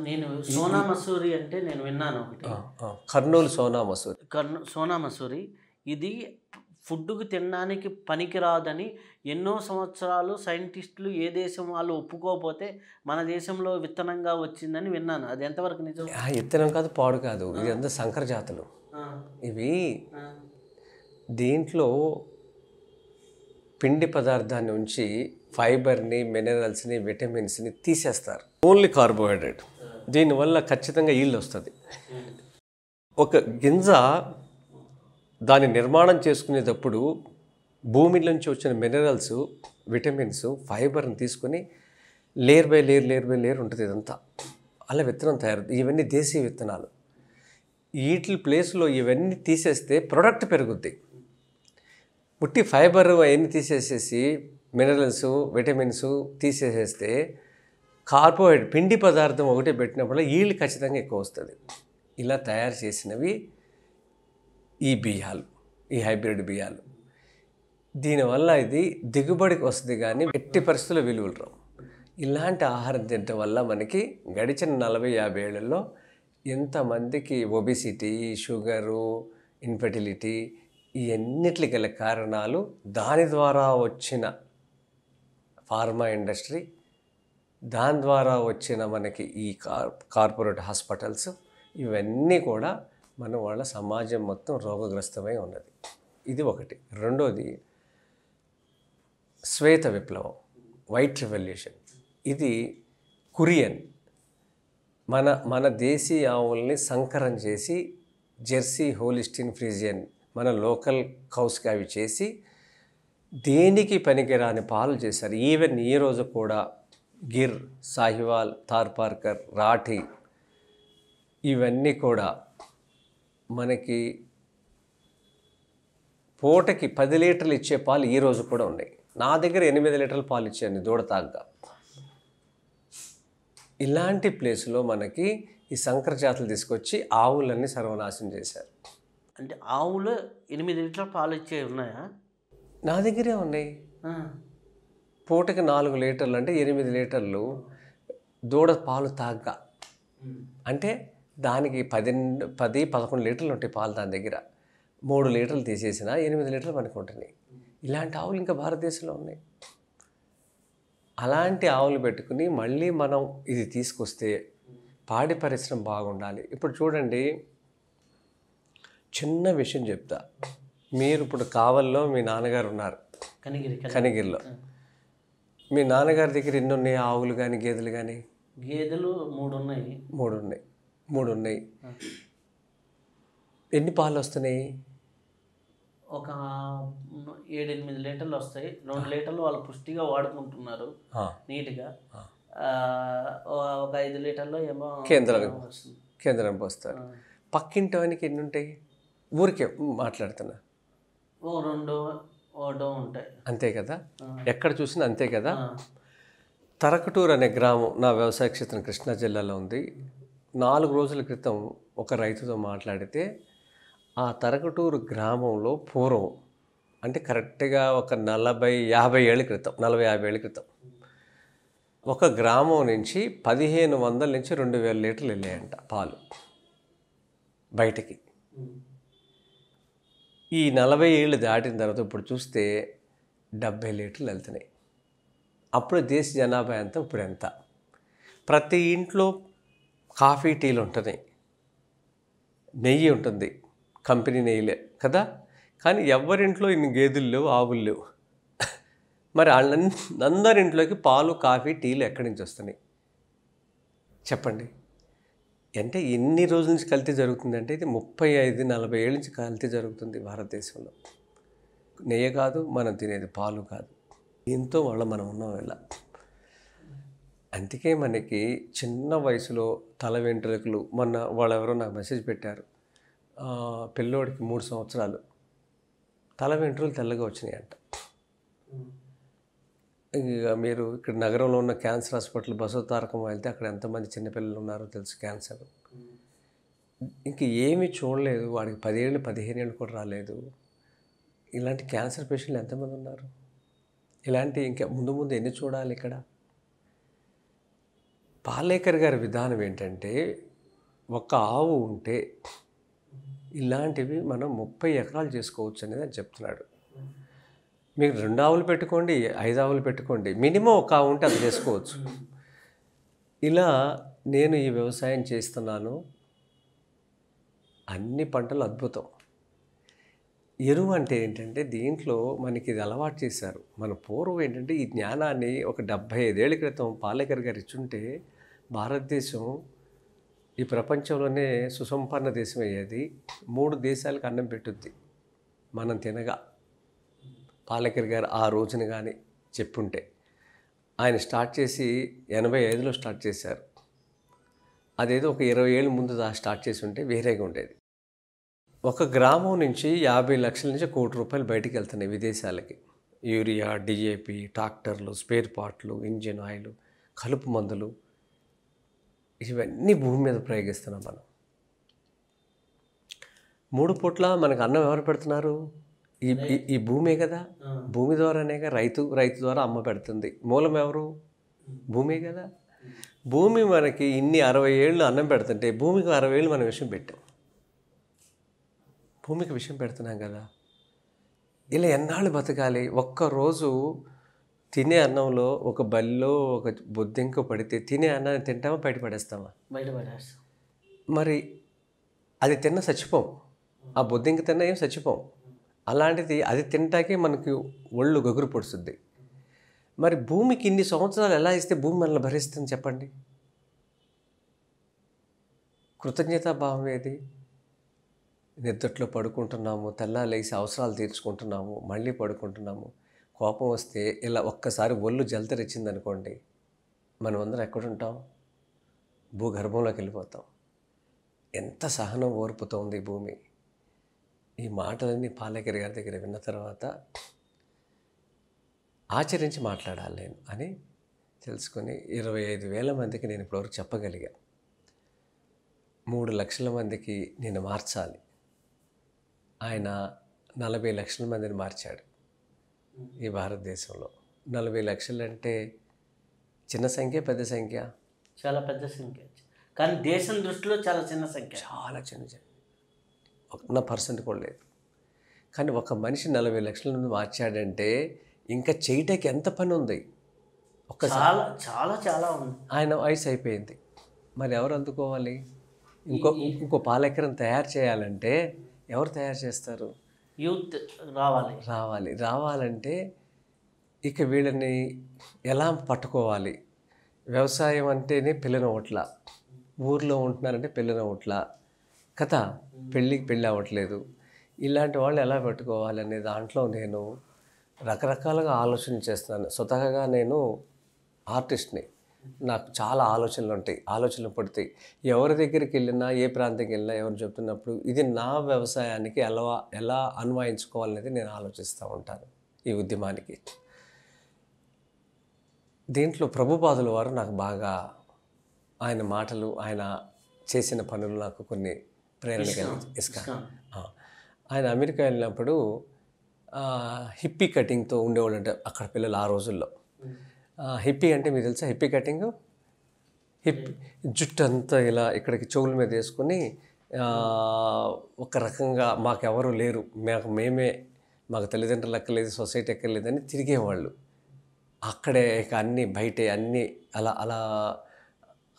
నేను సోనా మసూరి అంటే నేను విన్నాను ఒకటి. కర్నూలు సోనా మసూరి. సోనా మసూరి ఇది ఫుడ్‌కి తినడానికి పనికిరాదని ఎన్నో సంవత్సరాలు సైంటిస్టులు ఏ దేశం వాళ్ళు ఒప్పుకోకపోతే మన దేశంలో విత్తనంగా వచ్చిందని విన్నాను. అది ఎంతవరకు నిజం? ఇత్తనం కాదు, పాడు కాదు, ఇదంతా సంకర జాతులు. ఆ! ఇవి ఆ! దీంట్లో పిండి పదార్థాన్ని ఉంచి ఫైబర్ని, మినరల్స్ని, విటమిన్స్ని తీసేస్తారు. Only carbohydrate. దీనివల్ల ఖచ్చితంగా ఈల్డ్ వస్తుంది. ఒక గింజ దాని నిర్మాణం చేసుకునేటప్పుడు భూమి నుంచి వచ్చిన మినరల్స్, విటమిన్స్, ఫైబర్ని తీసుకొని layer by layer, layer by layer ఉంటుంది. ఇదంతా అలా విత్తనం తయారవుతుంది. ఇవన్నీ దేశీయ విత్తనాలు. వీటి ప్లేస్లో ఇవన్నీ తీసేస్తే ప్రొడక్ట్ పెరుగుద్ది. పుట్టి ఫైబర్ అవన్నీ తీసేసేసి మినరల్స్, విటమిన్స్ తీసేసేస్తే కార్బోహైడ్రేట్ పిండి పదార్థం ఒకటే పెట్టినప్పుడు ఈల్డ్ ఖచ్చితంగా ఎక్కువ వస్తుంది. ఇలా తయారు చేసినవి ఈ బియ్యాలు, ఈ హైబ్రిడ్ బియ్యాలు. దీనివల్ల ఇది దిగుబడికి వస్తుంది కానీ ఎట్టి పరిస్థితుల్లో విలువలు రావు. ఇలాంటి ఆహారం తినటం వల్ల మనకి గడిచిన 40-50 ఏళ్లలో ఎంతమందికి ఒబిసిటీ, షుగరు, ఇన్ఫెర్టిలిటీ ఇవన్నిటికి గల కారణాలు దాని ద్వారా వచ్చిన ఫార్మా ఇండస్ట్రీ, దాని ద్వారా వచ్చిన మనకి ఈ కార్పొరేట్ హాస్పిటల్స్, ఇవన్నీ కూడా మన వాళ్ళ సమాజం మొత్తం రోగగ్రస్తమై ఉన్నది. ఇది ఒకటి. రెండోది శ్వేత విప్లవం, వైట్ రెవల్యూషన్. ఇది కురియన్ మన దేశీ ఆవుల్ని సంకరం చేసి జెర్సీ, హోలిస్టిన్, ఫ్రిజియన్ మన లోకల్ కౌస్కి అవి చేసి దేనికి పనికిరాని పాలు చేశారు. ఈవెన్ ఈ రోజు కూడా గిర్, సాహివాల్, థార్పార్కర్, రాఠీ ఇవన్నీ కూడా మనకి పూటకి 10 లీటర్లు ఇచ్చే పాలు ఈ రోజు కూడా ఉన్నాయి. నా దగ్గర 8 లీటర్ల పాలు ఇచ్చాను దూడ తాగ్గా. ఇలాంటి ప్లేస్లో మనకి ఈ సంకర జాతులు తీసుకొచ్చి ఆవులన్నీ సర్వనాశనం చేశారు. అంటే ఆవులు 8 లీటర్ల పాలు ఇచ్చేవి ఉన్నాయా? నా దగ్గరే ఉన్నాయి. పూటకి 4 లీటర్లు అంటే 8 లీటర్లు దూడ పాలు తాగ్గా. అంటే దానికి 10-11 లీటర్లు ఉంటాయి పాలు దాని దగ్గర. 3 లీటర్లు తీసేసిన 8 లీటర్లు మనకు ఉంటున్నాయి. ఇలాంటి ఆవులు ఇంకా భారతదేశంలో ఉన్నాయి. అలాంటి ఆవులు పెట్టుకుని మళ్ళీ మనం ఇది తీసుకొస్తే పాడి పరిశ్రమ బాగుండాలి. ఇప్పుడు చూడండి, చిన్న విషయం చెప్తా. మీరు ఇప్పుడు కావల్లో మీ నాన్నగారు ఉన్నారు, కనిగిరిలో. మీ నాన్నగారి దగ్గర ఎన్ని ఉన్నాయి ఆవులు కానీ గేదెలు కానీ? గేదెలు 3 ఉన్నాయి. 3 ఉన్నాయి. ఎన్ని పాలు వస్తున్నాయి? ఒక 7-8 లీటర్లు వస్తాయి. 2 లీటర్లు వాళ్ళు పుష్టిగా వాడుకుంటున్నారు నీట్గా. ఒక 5 లీటర్లో ఏమో కేంద్రానికి వస్తారు. పక్కింటి వానికి ఎన్ని ఉంటాయి? ఊరికే మాట్లాడుతున్నా. 2 ఉంటాయి. అంతే కదా, ఎక్కడ చూసినా అంతే కదా. తరకటూరు అనే గ్రామం నా వ్యవసాయ క్షేత్రం కృష్ణా జిల్లాలో ఉంది. 4 రోజుల క్రితం ఒక రైతుతో మాట్లాడితే ఆ తరకటూరు గ్రామంలో పూర్వం అంటే కరెక్ట్గా ఒక 40-50 ఏళ్ళ క్రితం ఒక గ్రామం నుంచి 1500 నుంచి 2000 లీటర్లు వెళ్ళాయంట పాలు బయటికి. ఈ 40 ఏళ్ళు దాటిన తర్వాత ఇప్పుడు చూస్తే 70 లీటర్లు వెళ్తున్నాయి. అప్పుడు దేశ జనాభా ఎంత, ఇప్పుడు ఎంత? ప్రతి ఇంట్లో కాఫీ, టీలు ఉంటున్నాయి, నెయ్యి ఉంటుంది, కంపెనీ నెయ్యిలే కదా. కానీ ఎవరింట్లో ఇన్ని గేదెలు లేవు, ఆవులు లేవు. మరి అందరింట్లోకి పాలు, కాఫీ, టీలు ఎక్కడి నుంచి వస్తున్నాయి చెప్పండి? అంటే ఎన్ని రోజుల నుంచి కల్తీ జరుగుతుందంటే ఇది 35-40 ఏళ్ళ నుంచి కల్తీ జరుగుతుంది భారతదేశంలో. నెయ్యి కాదు, మనం తినేది పాలు కాదు. దీంతో మనం ఉన్నాం ఇలా. అందుకే మనకి చిన్న వయసులో తల వెంట్రుకలు, మొన్న వాళ్ళెవరో నాకు మెసేజ్ పెట్టారు, పిల్లోడికి 3 సంవత్సరాలు తల వెంట్రుకలు తెల్లగా వచ్చినాయంట. ఇక మీరు ఇక్కడ నగరంలో ఉన్న క్యాన్సర్ హాస్పిటల్ బసవతారకం వెళ్తే అక్కడ ఎంతమంది చిన్నపిల్లలు ఉన్నారో తెలుసు క్యాన్సర్. ఇంక ఏమీ చూడలేదు, వాడికి 10 ఏళ్ళు 15 ఏళ్ళు కూడా రాలేదు. ఇలాంటి క్యాన్సర్ పేషెంట్లు ఎంతమంది ఉన్నారు? ఇలాంటి ఇంకా ముందు ఎన్ని చూడాలి ఇక్కడ? పాలేకర్ గారి విధానం ఏంటంటే, ఒక ఆవు ఉంటే ఇలాంటివి మనం 30 ఎకరాలు చేసుకోవచ్చు అనేది అని చెప్తున్నాడు. మీరు 2 ఆవులు పెట్టుకోండి, 5 ఆవులు పెట్టుకోండి, మినిమం ఒక ఆవు ఉంటే అది చేసుకోవచ్చు. ఇలా నేను ఈ వ్యవసాయం చేస్తున్నాను, అన్ని పంటలు అద్భుతం. ఎరువు అంటే ఏంటంటే దీంట్లో మనకి ఇది అలవాటు చేశారు. మన పూర్వం ఏంటంటే ఈ జ్ఞానాన్ని ఒక 75 ఏళ్ల క్రితం పాలేకర్ గారు ఇచ్చుంటే భారతదేశం ఈ ప్రపంచంలోనే సుసంపన్న దేశం అయ్యేది. 3 దేశాలకు అన్నం పెట్టుద్ది మనం తినగా. పాలేకర్ గారు ఆ రోజున కానీ చెప్పుంటే. ఆయన స్టార్ట్ చేసి 85లో స్టార్ట్ చేశారు. అదేదో ఒక 20 ఏళ్ళ ముందు స్టార్ట్ చేసి ఉంటే వేరేగా ఉండేది. ఒక గ్రామం నుంచి 50 లక్షల నుంచి ₹1 కోటి బయటికి వెళ్తున్నాయి విదేశాలకి. యూరియా, డిఏపి, ట్రాక్టర్లు, స్పేర్ పార్ట్లు, ఇంజిన్ ఆయిల్, కలుపు మందులు, ఇవన్నీ భూమి మీద ప్రయోగిస్తున్నాం మనం. 3 పూట్ల మనకు అన్నం ఎవరు పెడుతున్నారు? ఈ భూమే కదా. భూమి ద్వారానేగా రైతు ద్వారా అమ్మ పెడుతుంది. మూలం ఎవరు? భూమే కదా. భూమి మనకి ఇన్ని 60 ఏళ్ళు అన్నం పెడుతుంటే భూమికి 60 ఏళ్ళు మనం విషయం పెట్టాం. భూమికి విషయం పెడుతున్నాం కదా. ఇలా ఎన్నాళ్ళు బతకాలి? ఒక్కరోజు తినే అన్నంలో ఒక బల్లో ఒక బొద్దింక పడితే తినే అన్నాన్ని తింటామా, బయట పడేస్తామా? బయట పడేస్తాం. మరి అది తిన్న చచ్చిపోం. ఆ బొద్దింక తిన్న ఏం చచ్చిపోం. అలాంటిది అది తింటాకే మనకి ఒళ్ళు గగురు పొడుస్తుంది. మరి భూమికి ఇన్ని సంవత్సరాలు ఎలా ఇస్తే భూమి మనల్ని భరిస్తుంది చెప్పండి? కృతజ్ఞతాభావం ఏది? నిద్రలో పడుకుంటున్నాము, తెల్లాలేసి అవసరాలు తీర్చుకుంటున్నాము, మళ్ళీ పడుకుంటున్నాము. కోపం వస్తే ఇలా ఒక్కసారి ఒళ్ళు జలతరిచ్చింది అనుకోండి, మనం అందరం ఎక్కడుంటాం? భూగర్భంలోకి వెళ్ళిపోతాం. ఎంత సహనం ఓర్పుతో ఉంది భూమి. ఈ మాటలన్నీ పాలేకర్ గారి దగ్గర విన్న తర్వాత ఆచరించి మాట్లాడాలి నేను అని తెలుసుకొని 25,000 మందికి నేను ఇప్పటివరకు చెప్పగలిగా. 3 లక్షల మందికి నేను మార్చాలి. ఆయన 40 లక్షల మందిని మార్చాడు ఈ భారతదేశంలో. 40 లక్షలు అంటే చిన్న సంఖ్య, పెద్ద సంఖ్య? చాలా పెద్ద సంఖ్య. కానీ దేశం దృష్టిలో చాలా చిన్న సంఖ్య. చాలా చిన్న 1% కూడా లేదు. కానీ ఒక మనిషి 40 లక్షల మంది మార్చాడంటే ఇంకా చేయటానికి ఎంత పని ఉంది? చాలా చాలా చాలా ఉంది. ఆయన వయసు అయిపోయింది. మరి ఎవరు అందుకోవాలి? ఇంకో పాలేకరం తయారు చేయాలంటే ఎవరు తయారు చేస్తారు? యూత్ రావాలంటే ఇక వీళ్ళని ఎలా పట్టుకోవాలి? వ్యవసాయం అంటేనే పెళ్ళినవట్ల, ఊర్లో ఉంటున్నారంటే పెళ్ళినవట్ల కదా, పెళ్ళి అవ్వట్లేదు. ఇలాంటి వాళ్ళు ఎలా పెట్టుకోవాలి అనే దాంట్లో నేను రకరకాలుగా ఆలోచన చేస్తున్నాను. స్వతహాగా నేను ఆర్టిస్ట్ని, నాకు చాలా ఆలోచనలు పడతాయి. ఎవరి దగ్గరికి వెళ్ళినా, ఏ ప్రాంతానికి వెళ్ళినా ఎవరు చెప్తున్నప్పుడు ఇది నా వ్యవసాయానికి ఎలా అన్వయించుకోవాలనేది నేను ఆలోచిస్తూ ఉంటాను ఈ ఉద్యమానికి. దీంట్లో ప్రభుపాదుల వారు నాకు బాగా, ఆయన మాటలు, ఆయన చేసిన పనులు నాకు కొన్ని ప్రేరణ కలిగించాయి. ఆయన అమెరికా వెళ్ళినప్పుడు హిప్పీ కటింగ్తో ఉండేవాళ్ళు అంటే అక్కడ పిల్లలు ఆ రోజుల్లో. హిప్పీ అంటే మీకు తెలుసా? హిప్పీ కటింగ్, జుట్టు అంతా ఇలా ఇక్కడికి చెవుల మీద వేసుకొని ఒక రకంగా మాకెవరు లేరు, మాకు తల్లిదండ్రులు ఎక్కలేదు, సొసైటీ ఎక్కలేదని తిరిగేవాళ్ళు. అక్కడే ఇక అన్నీ బయటే అన్నీ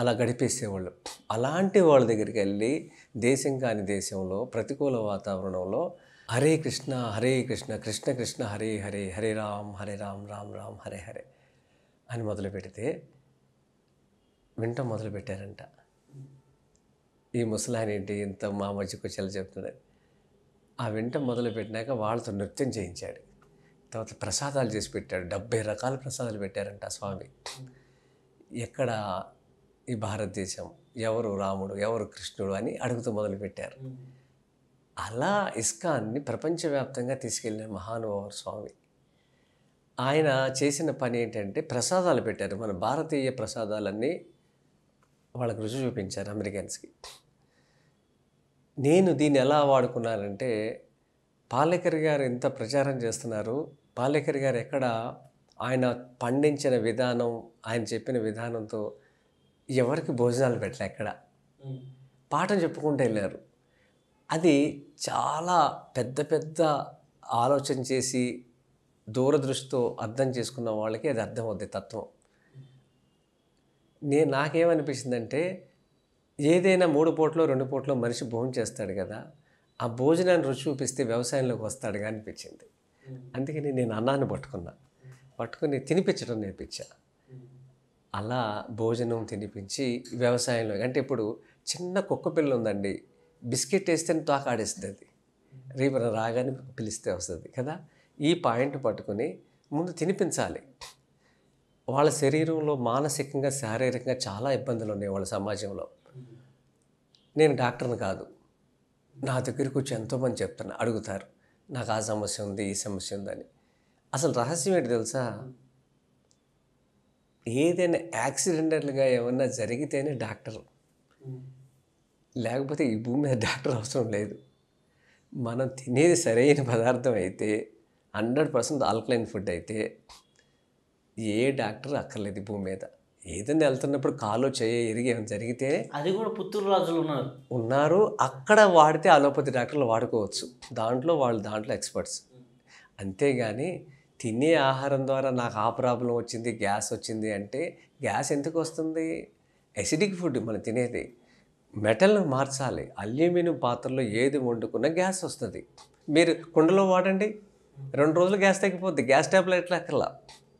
అలా గడిపేసేవాళ్ళు. అలాంటి వాళ్ళ దగ్గరికి వెళ్ళి దేశం కాని దేశంలో ప్రతికూల వాతావరణంలో హరే కృష్ణ కృష్ణ కృష్ణ హరే హరే, హరే రామ్ రామ్ రామ్ హరే హరే అని మొదలు పెడితే వింటం మొదలుపెట్టారంట. ఈ ముసలాయన ఏంటి ఇంత మా మధ్యకు వచ్చేలా చెప్తున్నాడు. ఆ వింటం మొదలుపెట్టినాక వాళ్ళతో నృత్యం చేయించాడు. తర్వాత ప్రసాదాలు చేసి పెట్టాడు. 70 రకాల ప్రసాదాలు పెట్టారంట స్వామి. ఎక్కడ ఈ భారతదేశం, ఎవరు రాముడు, ఎవరు కృష్ణుడు అని అడుగుతూ మొదలుపెట్టారు. అలా ఇస్కాన్ని ప్రపంచవ్యాప్తంగా తీసుకెళ్ళిన మహానుభావుడు స్వామి. ఆయన చేసిన పని ఏంటంటే ప్రసాదాలు పెట్టారు. మన భారతీయ ప్రసాదాలన్నీ వాళ్ళకి రుచి చూపించారు అమెరికన్స్కి. నేను దీన్ని ఎలా వాడుకున్నానంటే, పాలేకర్ గారు ఎంత ప్రచారం చేస్తున్నారు, పాలేకర్ గారు ఎక్కడ ఆయన పండించిన విధానం, ఆయన చెప్పిన విధానంతో ఎవరికి భోజనాలు పెట్టలే ఎక్కడ, పాఠం చెప్పుకుంటూ వెళ్ళారు. అది చాలా పెద్ద పెద్ద ఆలోచన చేసి దూరదృష్టితో అర్థం చేసుకున్న వాళ్ళకి అది అర్థమవుద్ది తత్వం. నాకేమనిపించిందంటే, ఏదైనా 3 పూటలో 2 పూటలో మనిషి భోజనం చేస్తాడు కదా, ఆ భోజనాన్ని రుచి చూపిస్తే వ్యవసాయంలోకి వస్తాడుగా అనిపించింది. అందుకని నేను అన్నాన్ని పట్టుకుని తినిపించడం నేర్పించా. అలా భోజనం తినిపించి వ్యవసాయంలో, అంటే ఇప్పుడు చిన్న కుక్క పిల్ల ఉందండి, బిస్కెట్ వేస్తే తోకాడేస్తుంది, రేపు రాగానే పిలిస్తే వస్తుంది కదా. ఈ పాయింట్ పట్టుకుని ముందు తినిపించాలి. వాళ్ళ శరీరంలో మానసికంగా శారీరకంగా చాలా ఇబ్బందులు ఉన్నాయి వాళ్ళ సమాజంలో. నేను డాక్టర్ని కాదు, నా దగ్గరికి వచ్చి ఎంతోమంది చెప్తాను, అడుగుతారు నాకు ఆ సమస్య ఉంది ఈ సమస్య ఉందని. అసలు రహస్యం ఏంటి తెలుసా, ఏదైనా యాక్సిడెంటల్గా ఏమన్నా జరిగితేనే డాక్టర్, లేకపోతే ఈ భూమి మీద డాక్టర్ అవసరం లేదు. మనం తినేది సరైన పదార్థం అయితే 100% ఆల్కలైన్ ఫుడ్ అయితే ఏ డాక్టర్ అక్కర్లేదు ఈ భూమి మీద. ఏదైనా వెళ్తున్నప్పుడు కాలో చేయ ఎరిగి ఏమైనా జరిగితే, అది కూడా పుత్తూరు రాజులు ఉన్నారు అక్కడ వాడితే అలోపతి డాక్టర్లు వాడుకోవచ్చు, దాంట్లో ఎక్స్పర్ట్స్. అంతేగాని తినే ఆహారం ద్వారా నాకు ఆ ప్రాబ్లం వచ్చింది, గ్యాస్ వచ్చింది అంటే, గ్యాస్ ఎందుకు వస్తుంది? ఎసిడిక్ ఫుడ్ మనం తినేది. మెటల్ను మార్చాలి. అల్యూమినియం పాత్రలో ఏది వండుకున్నా గ్యాస్ వస్తుంది. మీరు కుండలో వాడండి, 2 రోజులు గ్యాస్ తగ్గిపోద్ది, గ్యాస్ ట్యాబ్లెట్లు అక్కర్లా.